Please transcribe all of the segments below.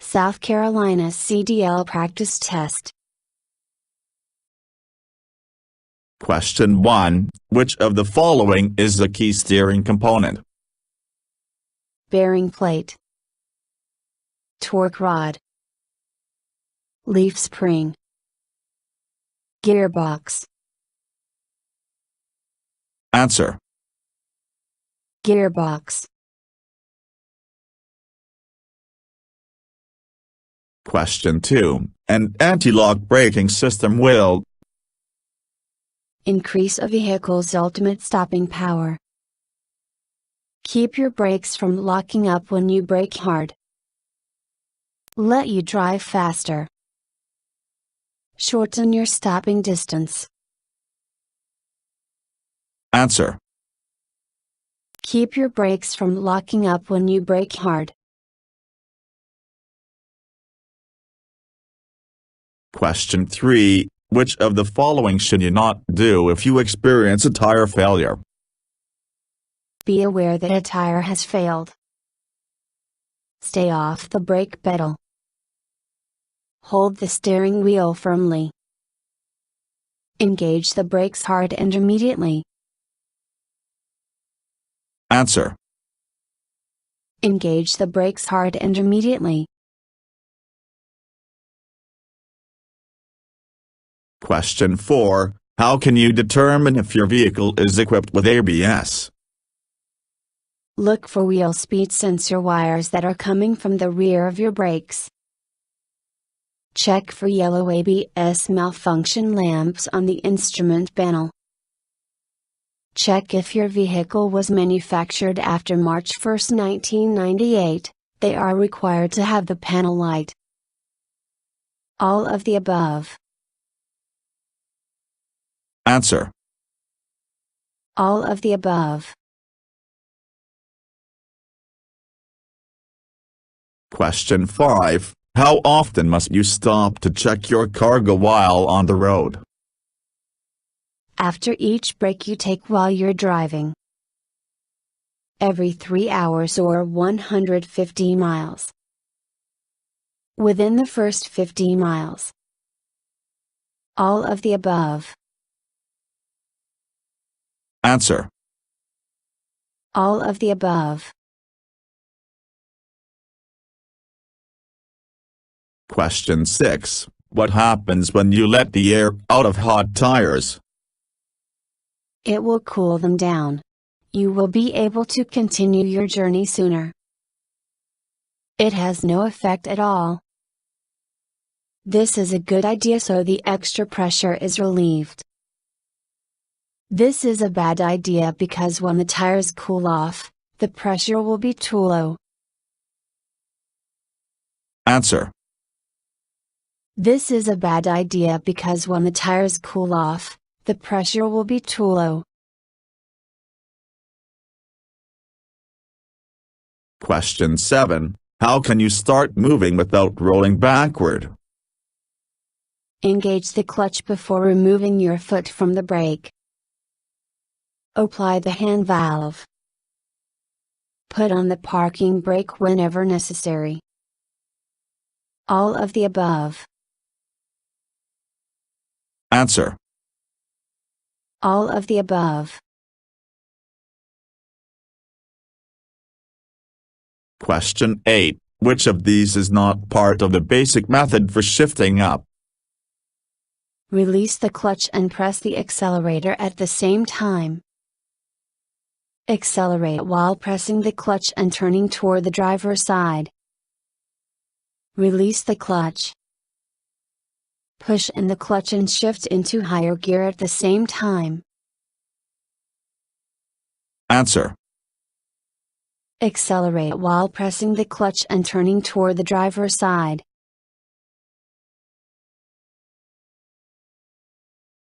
South Carolina CDL practice test. Question 1. Which of the following is the key steering component? Bearing plate, torque rod, leaf spring, gearbox. Answer. Gearbox. Question 2. An anti-lock braking system will Increase a vehicle's ultimate stopping power. Keep your brakes from locking up when you brake hard. Let you drive faster. Shorten your stopping distance. Answer. Keep your brakes from locking up when you brake hard. Question 3. Which of the following should you not do if you experience a tire failure? Be aware that a tire has failed. Stay off the brake pedal. Hold the steering wheel firmly. Engage the brakes hard and immediately. Answer. Engage the brakes hard and immediately. Question 4. How can you determine if your vehicle is equipped with ABS? Look for wheel speed sensor wires that are coming from the rear of your brakes. Check for yellow ABS malfunction lamps on the instrument panel. Check if your vehicle was manufactured after March 1, 1998, they are required to have the panel light. All of the above. Answer. All of the above. Question 5. How often must you stop to check your cargo while on the road? After each break you take while you're driving. Every 3 hours or 150 miles. Within the first 50 miles. All of the above. Answer. All of the above. Question 6. What happens when you let the air out of hot tires? It will cool them down. You will be able to continue your journey sooner. It has no effect at all. This is a good idea so the extra pressure is relieved. This is a bad idea because when the tires cool off, the pressure will be too low. Answer. This is a bad idea because when the tires cool off, the pressure will be too low. Question 7. How can you start moving without rolling backward? Engage the clutch before removing your foot from the brake. Apply the hand valve. Put on the parking brake whenever necessary. All of the above. Answer. All of the above. Question 8. Which of these is not part of the basic method for shifting up? Release the clutch and press the accelerator at the same time. Accelerate while pressing the clutch and turning toward the driver's side. Release the clutch. Push in the clutch and shift into higher gear at the same time. Answer. Accelerate while pressing the clutch and turning toward the driver's side.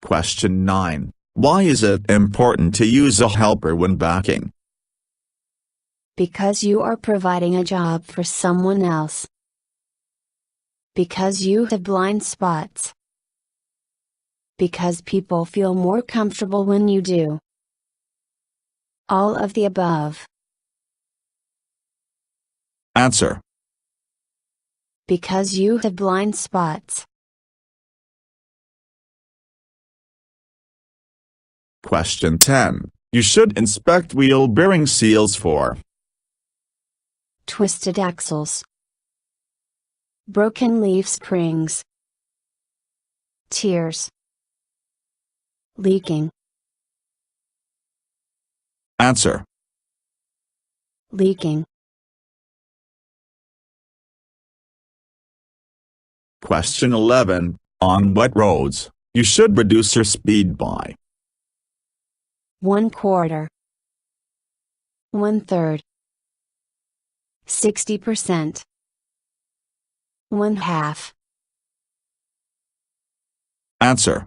Question 9. Why is it important to use a helper when backing? Because you are providing a job for someone else. Because you have blind spots. Because people feel more comfortable when you do. All of the above. Answer. because you have blind spots. Question 10. You should inspect wheel bearing seals for Twisted axles, broken leaf springs, tears, leaking. Answer. Leaking. Question 11. On wet roads, you should reduce your speed by 1/4, 1/3, 60%, 1/2. Answer.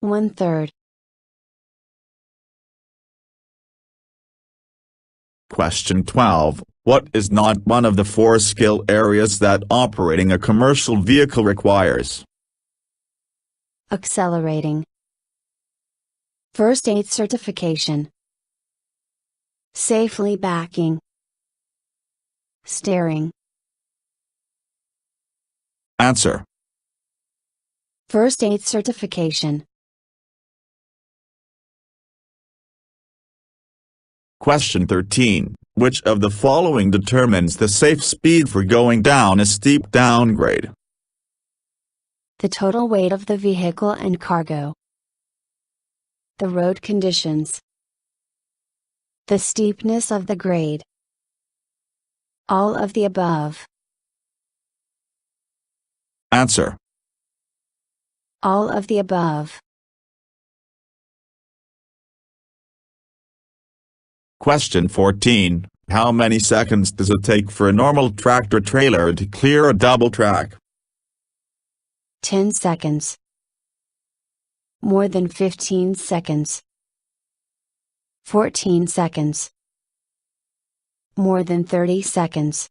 1/3. Question 12. What is not one of the 4 skill areas that operating a commercial vehicle requires? Accelerating. First aid certification. Safely backing. Steering. Answer. First aid certification. Question 13. Which of the following determines the safe speed for going down a steep downgrade? The total weight of the vehicle and cargo. The road conditions. The steepness of the grade. All of the above. Answer. All of the above. Question 14. How many seconds does it take for a normal tractor-trailer to clear a double track? 10 seconds. More than 15 seconds. 14 seconds. More than 30 seconds.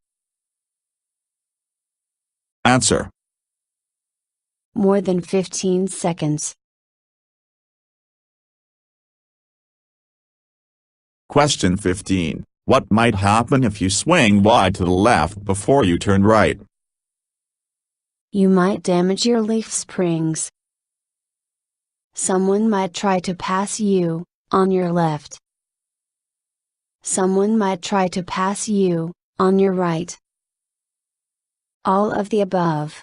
Answer. More than 15 seconds. Question 15. What might happen if you swing wide to the left before you turn right? You might damage your leaf springs. Someone might try to pass you, on your left. Someone might try to pass you, on your right. All of the above.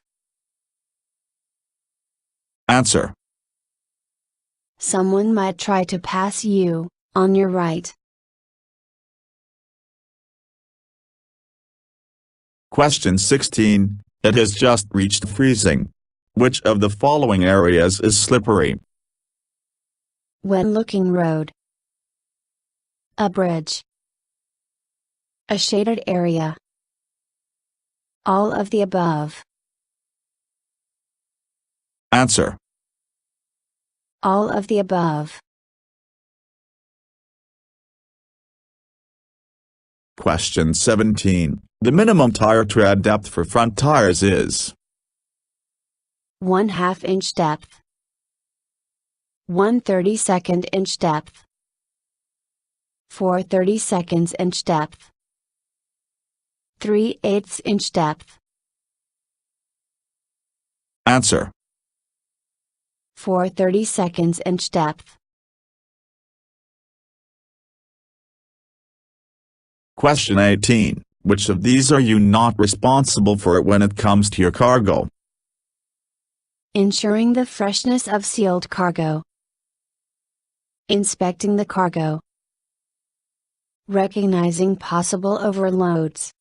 Answer. Someone might try to pass you, on your right. Question 16. It has just reached freezing. Which of the following areas is slippery? Wet-looking road. A bridge. A shaded area. All of the above. Answer. All of the above. Question 17. The minimum tire tread depth for front tires is 1/2 inch depth. 1/32 inch depth. 4/32 inch depth. 3/8 inch depth. Answer. 4/32 inch depth. Question 18. Which of these are you not responsible for when it comes to your cargo? Ensuring the freshness of sealed cargo. Inspecting the cargo. Recognizing possible overloads.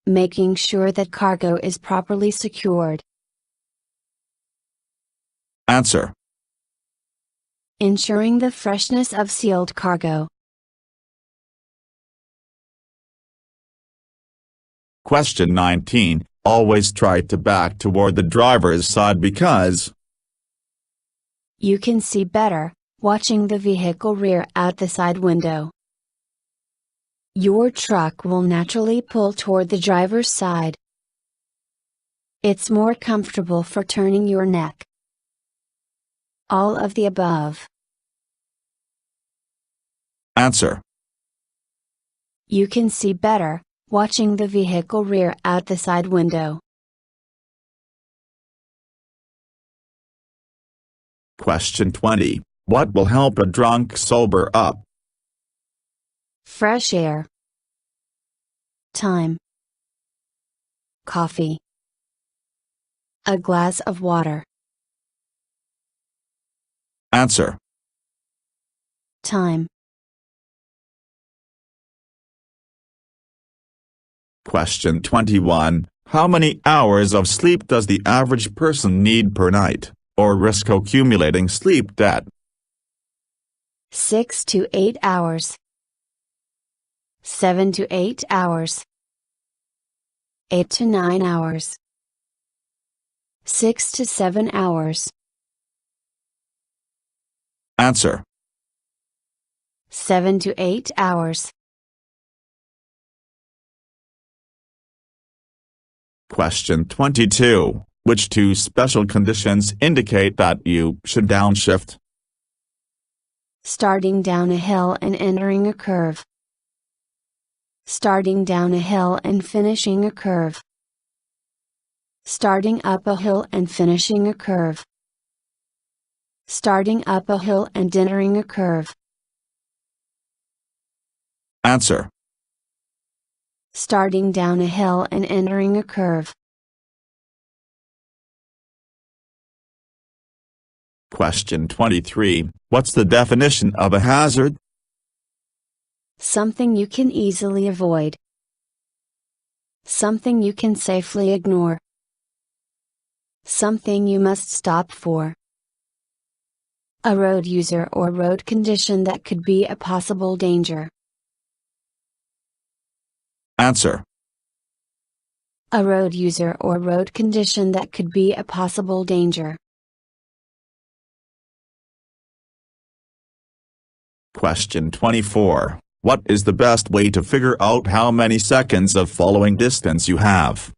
Making sure that cargo is properly secured. Answer. Ensuring the freshness of sealed cargo. Question 19. Always try to back toward the driver's side because you can see better, watching the vehicle rear out the side window. Your truck will naturally pull toward the driver's side. It's more comfortable for turning your neck. All of the above. Answer. You can see better, Watching the vehicle rear out the side window. Question 20. What will help a drunk sober up? Fresh air. Time. Coffee. A glass of water. Answer. Time. Question 21. How many hours of sleep does the average person need per night, or risk accumulating sleep debt? 6 to 8 hours. 7 to 8 hours. 8 to 9 hours. 6 to 7 hours. Answer. 7 to 8 hours. Question 22. Which two special conditions indicate that you should downshift? Starting down a hill and entering a curve. Starting down a hill and finishing a curve. Starting up a hill and finishing a curve. Starting up a hill and entering a curve. Answer. Starting down a hill and entering a curve. Question 23. What's the definition of a hazard? Something you can easily avoid. Something you can safely ignore. Something you must stop for. A road user or road condition that could be a possible danger. Answer. A road user or road condition that could be a possible danger. Question 24. What is the best way to figure out how many seconds of following distance you have?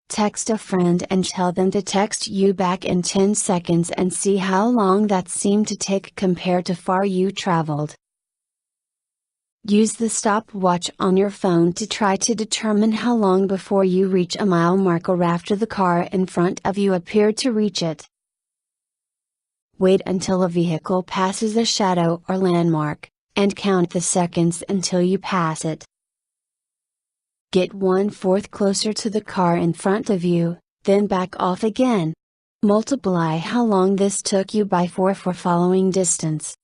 Text a friend and tell them to text you back in 10 seconds and see how long that seemed to take compared to far you traveled. Use the stopwatch on your phone to try to determine how long before you reach a mile mark or after the car in front of you appeared to reach it. Wait until a vehicle passes a shadow or landmark, and count the seconds until you pass it. Get 1/4 closer to the car in front of you, then back off again. Multiply how long this took you by 4 for following distance.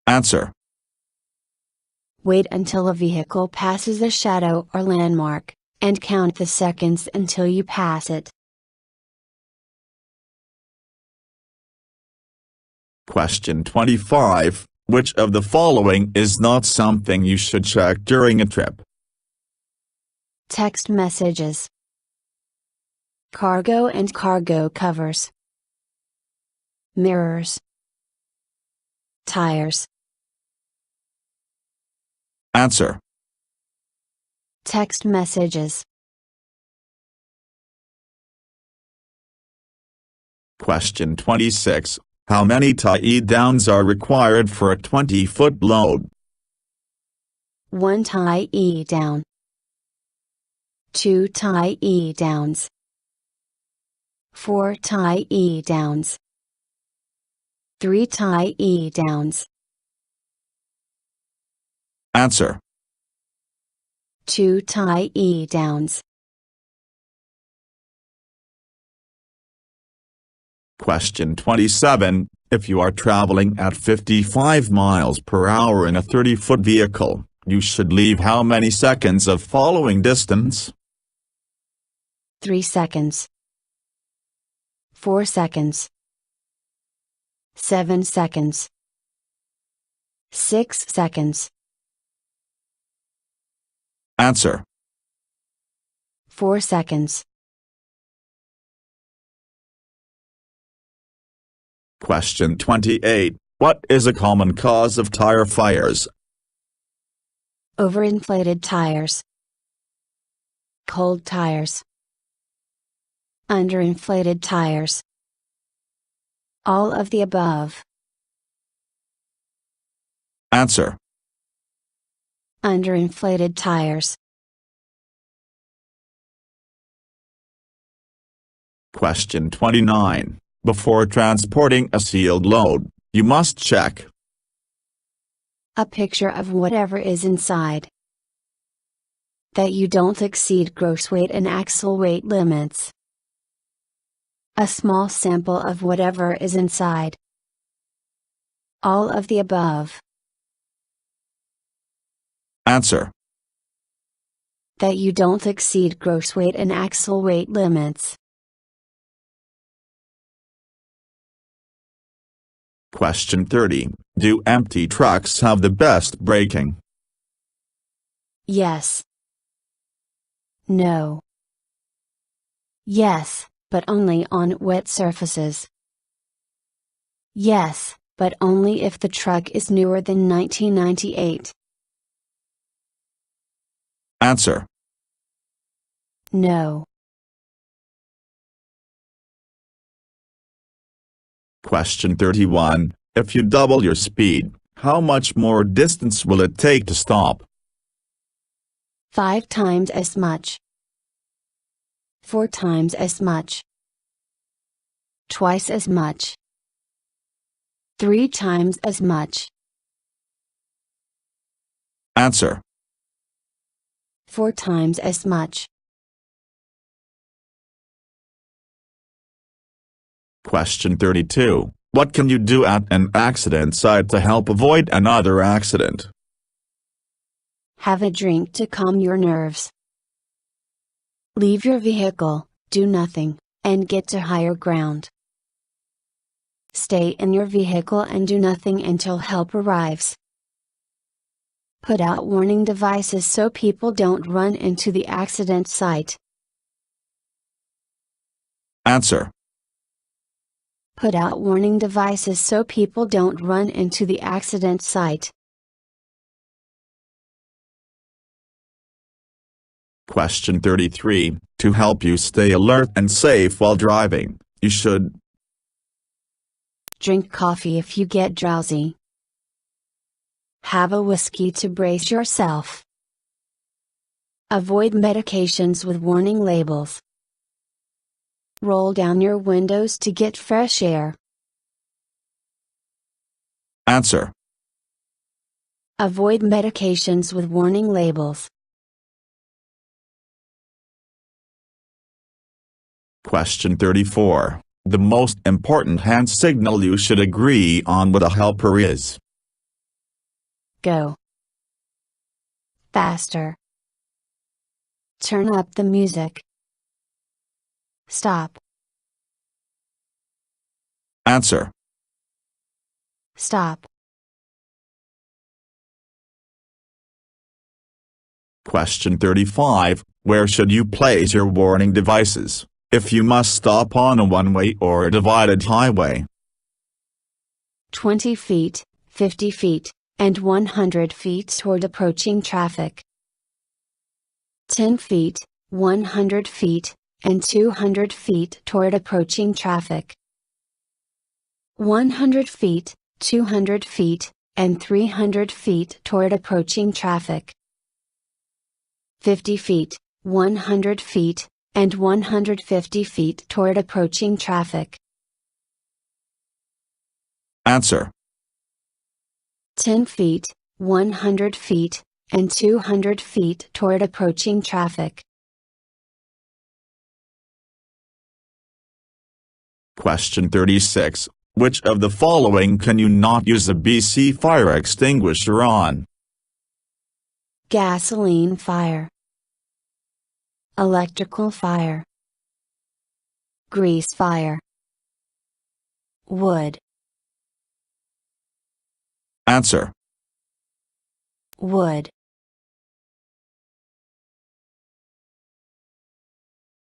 Answer. Wait until a vehicle passes a shadow or landmark, and count the seconds until you pass it. Question 25. Which of the following is not something you should check during a trip? Text messages. Cargo and cargo covers. Mirrors. Tires. Answer. Text messages. Question 26. How many tie-downs are required for a 20-foot load? 1 tie-down. 2 tie-downs. 4 tie-downs. 3 tie-downs. Answer. 2 tie-downs. Question 27. If you are traveling at 55 miles per hour in a 30-foot vehicle, you should leave how many seconds of following distance? 3 seconds. 4 seconds. 7 seconds. 6 seconds. Answer. 4 seconds. Question 28. What is a common cause of tire fires? Overinflated tires. Cold tires. Underinflated tires. All of the above. Answer. Underinflated tires. Question 29. Before transporting a sealed load, you must check A picture of whatever is inside. That you don't exceed gross weight and axle weight limits. A small sample of whatever is inside. All of the above. Answer. That you don't exceed gross weight and axle weight limits. Question 30. Do empty trucks have the best braking? Yes. No. Yes, but only on wet surfaces. Yes, but only if the truck is newer than 1998. Answer. No. Question 31. If you double your speed, how much more distance will it take to stop? 5 times as much. 4 times as much. Twice as much. 3 times as much. Answer. 4 times as much. Question 32. What can you do at an accident site to help avoid another accident? Have a drink to calm your nerves. Leave your vehicle, do nothing, and get to higher ground. Stay in your vehicle and do nothing until help arrives. Put out warning devices so people don't run into the accident site. Answer. Put out warning devices so people don't run into the accident site. Question 33. To help you stay alert and safe while driving, you should Drink coffee if you get drowsy. Have a whiskey to brace yourself. Avoid medications with warning labels. Roll down your windows to get fresh air. Answer. Avoid medications with warning labels. Question 34. The most important hand signal you should agree on with a helper is Go. Faster. Turn up the music. Stop. Answer. Stop. Question 35. Where should you place your warning devices if you must stop on a one-way or a divided highway? 20 feet, 50 feet, and 100 feet toward approaching traffic. 10 feet, 100 feet, and 200 feet toward approaching traffic. 100 feet, 200 feet, and 300 feet toward approaching traffic. 50 feet, 100 feet, and 150 feet toward approaching traffic. Answer. 10 feet, 100 feet, and 200 feet toward approaching traffic. Question 36. Which of the following can you not use a BC fire extinguisher on? Gasoline fire. Electrical fire. Grease fire. Wood. Answer. Wood.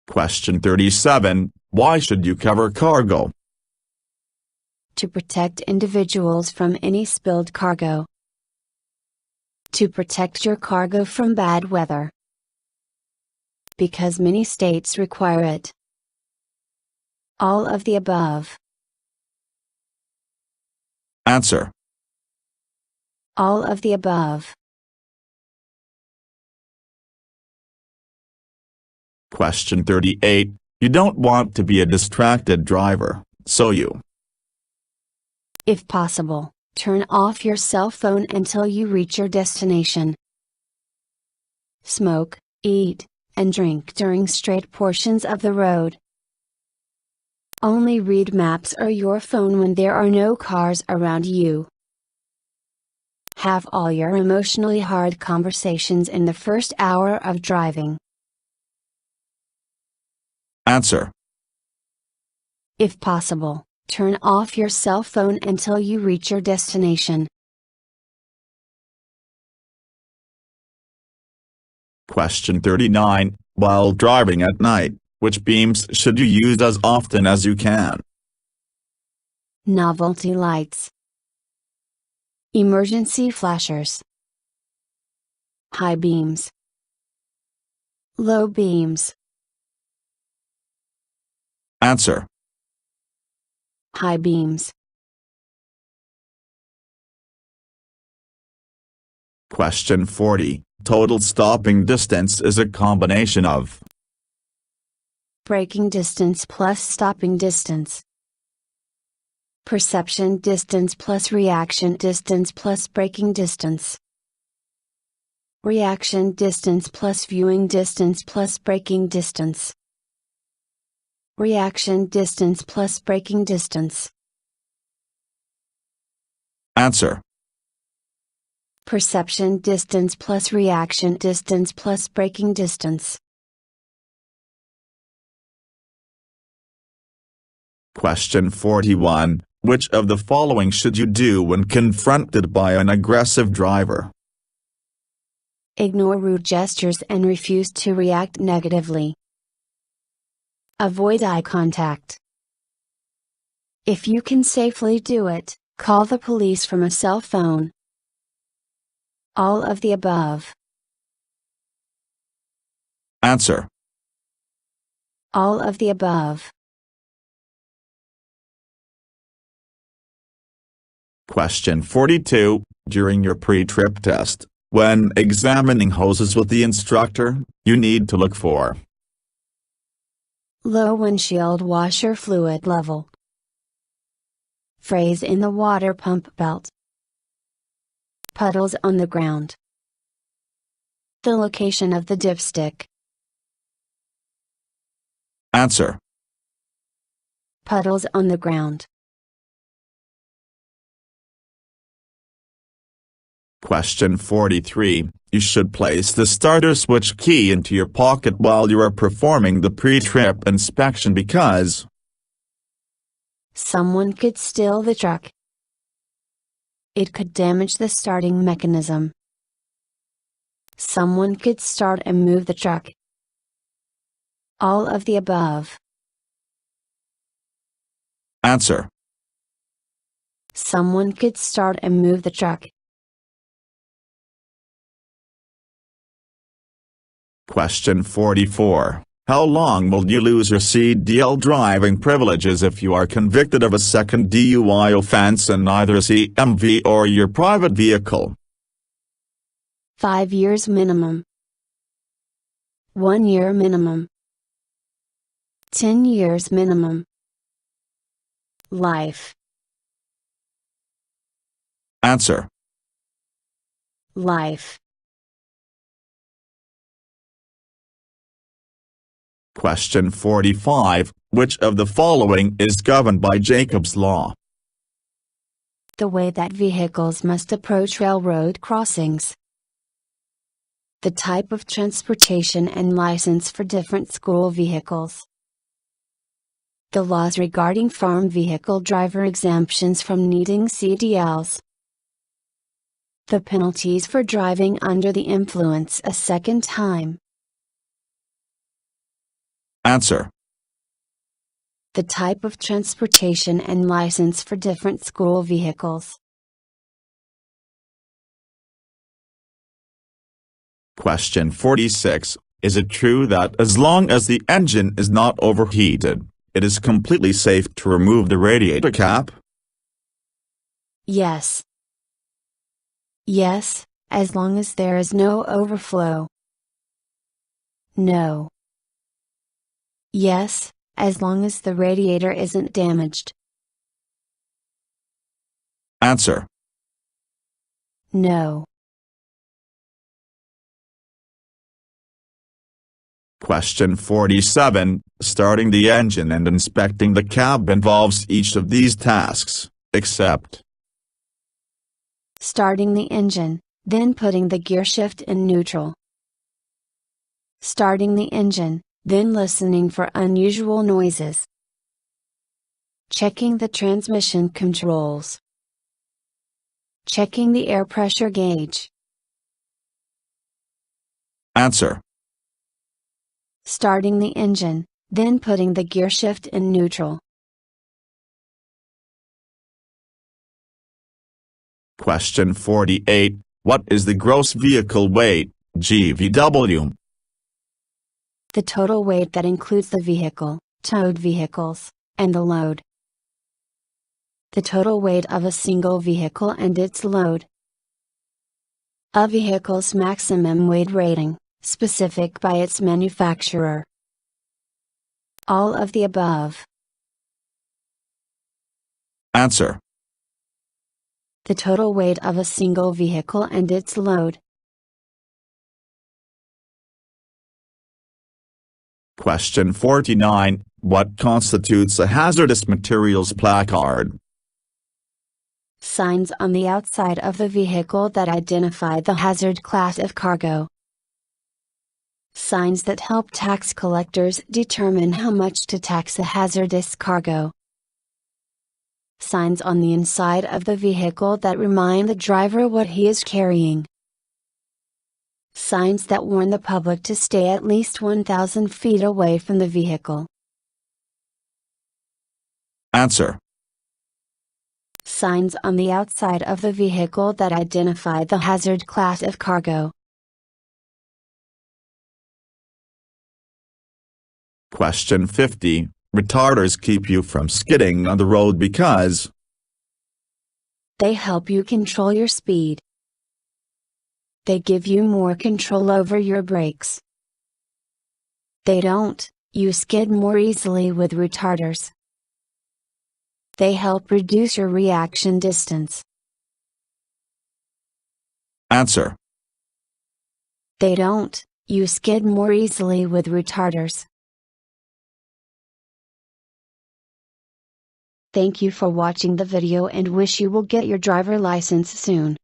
Question 37. Why should you cover cargo? To protect individuals from any spilled cargo. To protect your cargo from bad weather. Because many states require it. All of the above. Answer. All of the above. Question 38. You don't want to be a distracted driver, so you, if possible, turn off your cell phone until you reach your destination. Smoke, eat, and drink during straight portions of the road. Only read maps or your phone when there are no cars around you. Have all your emotionally hard conversations in the first hour of driving. Answer. If possible, turn off your cell phone until you reach your destination. Question 39. While driving at night, which beams should you use as often as you can? Novelty lights. Emergency flashers. High beams. Low beams. Answer. High beams. Question 40. Total stopping distance is a combination of braking distance plus stopping distance. Perception distance plus reaction distance plus braking distance. Reaction distance plus viewing distance plus braking distance. Reaction distance plus braking distance. Answer. Perception distance plus reaction distance plus braking distance. Question 41. Which of the following should you do when confronted by an aggressive driver? Ignore rude gestures and refuse to react negatively. Avoid eye contact. If you can safely do it, call the police from a cell phone. All of the above. Answer. All of the above. Question 42. During your pre-trip test, when examining hoses with the instructor, you need to look for low windshield washer fluid level. Phrase in the water pump belt. Puddles on the ground. The location of the dipstick. Answer. Puddles on the ground. Question 43. You should place the starter switch key into your pocket while you are performing the pre-trip inspection because someone could steal the truck. It could damage the starting mechanism. Someone could start and move the truck. All of the above. Answer. Someone could start and move the truck. Question 44. How long will you lose your CDL driving privileges if you are convicted of a second DUI offense in either a CMV or your private vehicle? 5 years minimum. 1 year minimum. 10 years minimum. Life. Answer. Life. Question 45. Which of the following is governed by Jacob's law? The way that vehicles must approach railroad crossings. The type of transportation and license for different school vehicles. The laws regarding farm vehicle driver exemptions from needing CDLs. The penalties for driving under the influence a second time. Answer. The type of transportation and license for different school vehicles. Question 46. Is it true that as long as the engine is not overheated, it is completely safe to remove the radiator cap? Yes. Yes, as long as there is no overflow. No. Yes, as long as the radiator isn't damaged. Answer. No. Question 47. Starting the engine and inspecting the cab involves each of these tasks, except Starting the engine, then putting the gearshift in neutral. Starting the engine, then listening for unusual noises. Checking the transmission controls. Checking the air pressure gauge. Answer. Starting the engine, then putting the gearshift in neutral. Question 48. What is the gross vehicle weight, GVW? The total weight that includes the vehicle, towed vehicles, and the load. The total weight of a single vehicle and its load. A vehicle's maximum weight rating, specific by its manufacturer. All of the above. Answer. The total weight of a single vehicle and its load. Question 49. What constitutes a hazardous materials placard? Signs on the outside of the vehicle that identify the hazard class of cargo. Signs that help tax collectors determine how much to tax a hazardous cargo. Signs on the inside of the vehicle that remind the driver what he is carrying. Signs that warn the public to stay at least 1,000 feet away from the vehicle. Answer. Signs on the outside of the vehicle that identify the hazard class of cargo. Question 50. Retarders keep you from skidding on the road because they help you control your speed. They give you more control over your brakes. They don't, you skid more easily with retarders. They help reduce your reaction distance. Answer. They don't, you skid more easily with retarders. Thank you for watching the video and wish you will get your driver license soon.